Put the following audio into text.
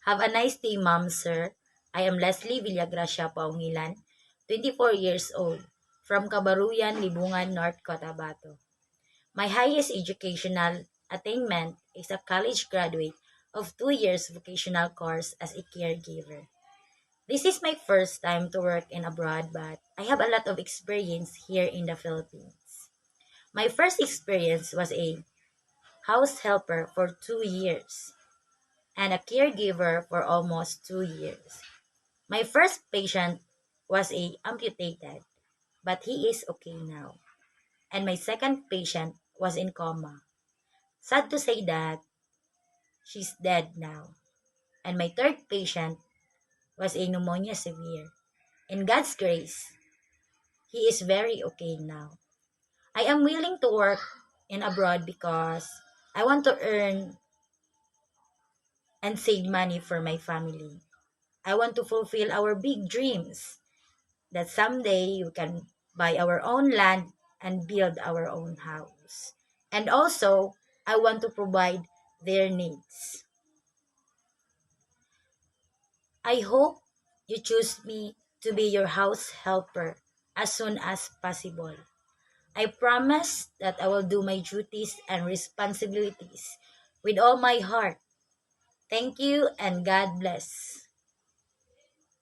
Have a nice day, Ma'am, sir. I am Leslie Villagracia Paungilan, 24 years old, from Kabaruyan, Libungan, North Cotabato. My highest educational attainment is a college graduate of 2 years vocational course as a caregiver. This is my first time to work in abroad, but I have a lot of experience here in the Philippines. My first experience was a house helper for 2 years and a caregiver for almost 2 years. My first patient was a amputated, but he is okay now. And my second patient was in coma. Sad to say that she's dead now. And my third patient was a pneumonia severe. In God's grace, he is very okay now. I am willing to work in abroad because I want to earn and save money for my family. I want to fulfill our big dreams that someday we can buy our own land and build our own house. And also, I want to provide their needs. I hope you choose me to be your house helper as soon as possible. I promise that I will do my duties and responsibilities with all my heart. Thank you and God bless.